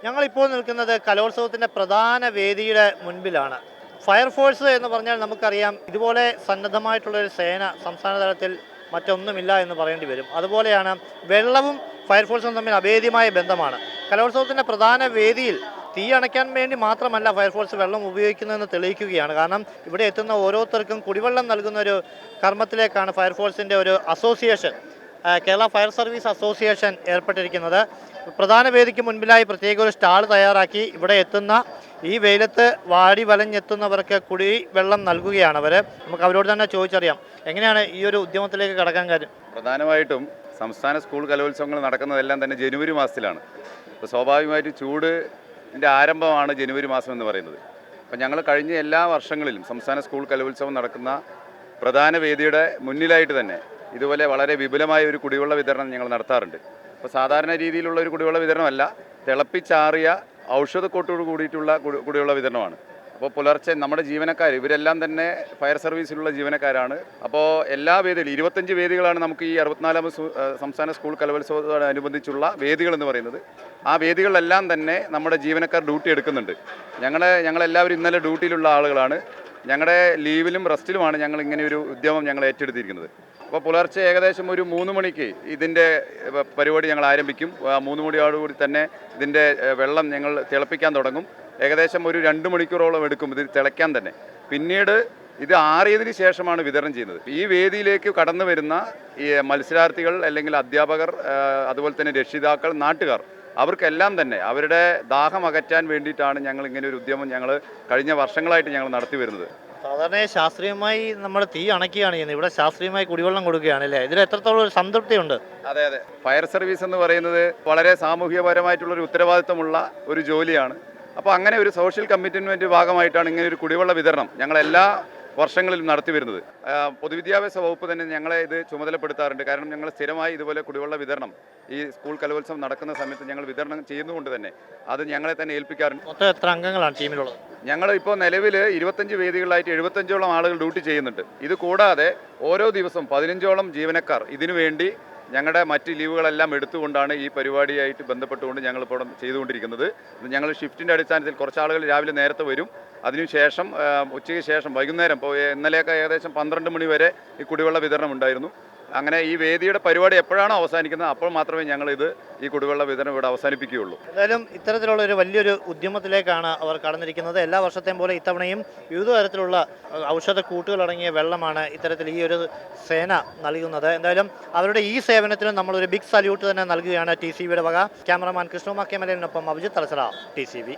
ഞങ്ങളിപ്പോൾ നിൽക്കുന്നത് കലോത്സവത്തിൻ്റെ പ്രധാന വേദിയുടെ മുൻപിലാണ്. ഫയർഫോഴ്സ് എന്ന് പറഞ്ഞാൽ നമുക്കറിയാം, ഇതുപോലെ സന്നദ്ധമായിട്ടുള്ളൊരു സേന സംസ്ഥാന തലത്തിൽ മറ്റൊന്നുമില്ല എന്ന് പറയേണ്ടി വരും. അതുപോലെയാണ് വെള്ളവും ഫയർഫോഴ്സും തമ്മിൽ അഭേദ്യമായ ബന്ധമാണ്. കലോത്സവത്തിൻ്റെ പ്രധാന വേദിയിൽ തീ അണയ്ക്കാൻ വേണ്ടി മാത്രമല്ല ഫയർഫോഴ്സ് വെള്ളം ഉപയോഗിക്കുന്നതെന്ന് തെളിയിക്കുകയാണ്. കാരണം ഇവിടെ എത്തുന്ന ഓരോരുത്തർക്കും കുടിവെള്ളം നൽകുന്ന ഒരു കർമ്മത്തിലേക്കാണ് ഫയർഫോഴ്സിൻ്റെ ഒരു association, Kerala fire service association ഏർപ്പെട്ടിരിക്കുന്നത്. പ്രധാന വേദിക്ക് മുൻപിലായി പ്രത്യേക ഒരു സ്റ്റാൾ തയ്യാറാക്കി ഇവിടെ എത്തുന്ന ഈ വെയിലത്ത് വാടി വലഞ്ഞെത്തുന്നവർക്ക് കുടിവെള്ളം നൽകുകയാണ് അവർ. നമുക്ക് അവരോട് തന്നെ ചോദിച്ചറിയാം എങ്ങനെയാണ് ഈ ഒരു ഉദ്യമത്തിലേക്ക് കടക്കാൻ കാര്യം. പ്രധാനമായിട്ടും സംസ്ഥാന സ്കൂൾ കലോത്സവങ്ങൾ നടക്കുന്നതെല്ലാം തന്നെ ജനുവരി മാസത്തിലാണ്. അപ്പോൾ സ്വാഭാവികമായിട്ട് ചൂടിൻ്റെ ആരംഭമാണ് ജനുവരി മാസം എന്ന് പറയുന്നത്. അപ്പോൾ ഞങ്ങൾ കഴിഞ്ഞ എല്ലാ വർഷങ്ങളിലും സംസ്ഥാന സ്കൂൾ കലോത്സവം നടക്കുന്ന പ്രധാന വേദിയുടെ മുന്നിലായിട്ട് തന്നെ ഇതുപോലെ വളരെ വിപുലമായ ഒരു കുടിവെള്ള വിതരണം ഞങ്ങൾ നടത്താറുണ്ട്. അപ്പോൾ സാധാരണ രീതിയിലുള്ള ഒരു കുടിവെള്ള വിതരണമല്ല, തിളപ്പിച്ചാറിയ ഔഷധക്കോട്ടോട് കൂടിയിട്ടുള്ള കുടിവെള്ള വിതരണമാണ്. അപ്പോൾ പുലർച്ചെ നമ്മുടെ ജീവനക്കാർ ഇവരെല്ലാം തന്നെ ഫയർ സർവീസിലുള്ള ജീവനക്കാരാണ്. അപ്പോൾ എല്ലാ വേദിയിലും 25 വേദികളാണ് നമുക്ക് ഈ 64ാമത് സംസ്ഥാന സ്കൂൾ കലോത്സവത്തോടനുബന്ധിച്ചുള്ള വേദികൾ എന്ന് പറയുന്നത്. ആ വേദികളിലെല്ലാം തന്നെ നമ്മുടെ ജീവനക്കാർ ഡ്യൂട്ടി എടുക്കുന്നുണ്ട്. ഞങ്ങളെല്ലാവരും ഇന്നലെ ഡ്യൂട്ടിയിലുള്ള ആളുകളാണ്. ഞങ്ങളുടെ ലീവിലും റെസ്റ്റിലുമാണ് ഞങ്ങൾ ഇങ്ങനെ ഒരു ഉദ്യമം ഞങ്ങൾ ഏറ്റെടുത്തിരിക്കുന്നത്. അപ്പോൾ പുലർച്ചെ ഏകദേശം ഒരു 3 മണിക്ക് ഇതിൻ്റെ പരിപാടി ഞങ്ങൾ ആരംഭിക്കും. 3 മണിയോടുകൂടി തന്നെ ഇതിൻ്റെ വെള്ളം ഞങ്ങൾ തിളപ്പിക്കാൻ തുടങ്ങും. ഏകദേശം ഒരു 2 മണിക്കൂറോളം എടുക്കും ഇത് തിളയ്ക്കാൻ തന്നെ. പിന്നീട് ഇത് ആറിയതിന് ശേഷമാണ് വിതരണം ചെയ്യുന്നത്. ഈ വേദിയിലേക്ക് കടന്നു വരുന്ന ഈ മത്സരാർത്ഥികൾ അല്ലെങ്കിൽ അധ്യാപകർ, അതുപോലെ തന്നെ രക്ഷിതാക്കൾ, നാട്ടുകാർ, അവർക്കെല്ലാം തന്നെ അവരുടെ ദാഹം അകറ്റാൻ വേണ്ടിയിട്ടാണ് ഞങ്ങൾ ഇങ്ങനെ ഒരു ഉദ്യമം കഴിഞ്ഞ വർഷങ്ങളായിട്ട് ഞങ്ങൾ നടത്തി വരുന്നത്. സാധാരണ ശാസ്ത്രീയമായി നമ്മൾ തീ അണയ്ക്കുകയാണ് ചെയ്യുന്നത്, ഇവിടെ ശാസ്ത്രീയമായി കുടിവെള്ളം കൊടുക്കുകയാണ് അല്ലേ? ഇതിൽ എത്രത്തോളം ഒരു സംതൃപ്തിയുണ്ട്? അതെ. ഫയർ സർവീസ് എന്ന് പറയുന്നത് വളരെ സാമൂഹികപരമായിട്ടുള്ളൊരു ഉത്തരവാദിത്തമുള്ള ഒരു ജോലിയാണ്. അപ്പോൾ അങ്ങനെ ഒരു സോഷ്യൽ കമ്മിറ്റ്മെൻറ്റ് ഭാഗമായിട്ടാണ് ഇങ്ങനെ ഒരു കുടിവെള്ള വിതരണം ഞങ്ങളെല്ലാ വർഷങ്ങളിലും നടത്തി വരുന്നത്. പൊതുവിദ്യാഭ്യാസ വകുപ്പ് തന്നെ ഞങ്ങളെ ഇത് ചുമതലപ്പെടുത്താറുണ്ട്. കാരണം ഞങ്ങൾ സ്ഥിരമായി ഇതുപോലെ കുടിവെള്ള വിതരണം ഈ സ്കൂൾ കലോത്സവം നടക്കുന്ന സമയത്ത് ഞങ്ങൾ വിതരണം ചെയ്യുന്നതുകൊണ്ട് തന്നെ അത് ഞങ്ങളെ തന്നെ ഏൽപ്പിക്കാറുണ്ട്. മൊത്തം എത്ര അംഗങ്ങളാണ് ടീമിലുള്ളത്? ഞങ്ങൾ ഇപ്പോൾ നിലവിൽ 25 വേദികളായിട്ട് 75ഓളം ആളുകൾ ഡ്യൂട്ടി ചെയ്യുന്നുണ്ട്. ഇത് കൂടാതെ ഓരോ ദിവസവും 15ഓളം ജീവനക്കാർ ഇതിനു വേണ്ടി ഞങ്ങളുടെ മറ്റ് ലീവുകളെല്ലാം എടുത്തുകൊണ്ടാണ് ഈ പരിപാടിയായിട്ട് ബന്ധപ്പെട്ടുകൊണ്ട് ഞങ്ങളിപ്പോൾ ചെയ്തുകൊണ്ടിരിക്കുന്നത്. ഞങ്ങൾ ഷിഫ്റ്റിൻ്റെ അടിസ്ഥാനത്തിൽ കുറച്ച് ആളുകൾ രാവിലെ നേരത്തെ വരും. അതിനുശേഷം ഉച്ചയ്ക്ക് ശേഷം വൈകുന്നേരം, ഇപ്പോൾ ഇന്നലെയൊക്കെ ഏകദേശം 12 മണി വരെ ഈ കുടിവെള്ള വിതരണം ഉണ്ടായിരുന്നു. അങ്ങനെ ഈ വേദിയുടെ പരിപാടി എപ്പോഴാണോ അവസാനിക്കുന്നത് അപ്പോൾ മാത്രമേ ഞങ്ങളിത് ഈ കുടിവെള്ള വിതരണം ഇവിടെ അവസാനിപ്പിക്കുകയുള്ളൂ. എന്തായാലും ഇത്തരത്തിലുള്ള ഒരു വലിയൊരു ഉദ്യമത്തിലേക്കാണ് അവർ കടന്നിരിക്കുന്നത്. എല്ലാ വർഷത്തെയും പോലെ ഇത്തവണയും വിവിധ തരത്തിലുള്ള ഔഷധ കൂട്ടുകളടങ്ങിയ വെള്ളമാണ് ഇത്തരത്തിൽ ഈ ഒരു സേന നൽകുന്നത്. എന്തായാലും അവരുടെ ഈ സേവനത്തിന് നമ്മളൊരു ബിഗ് സല്യൂട്ട് തന്നെ നൽകുകയാണ് TCBയുടെ വക. ക്യാമറമാൻ കൃഷ്ണ മാക്കേമലിനൊപ്പം അഭിജിത്ത് തലച്ചറ, TCB.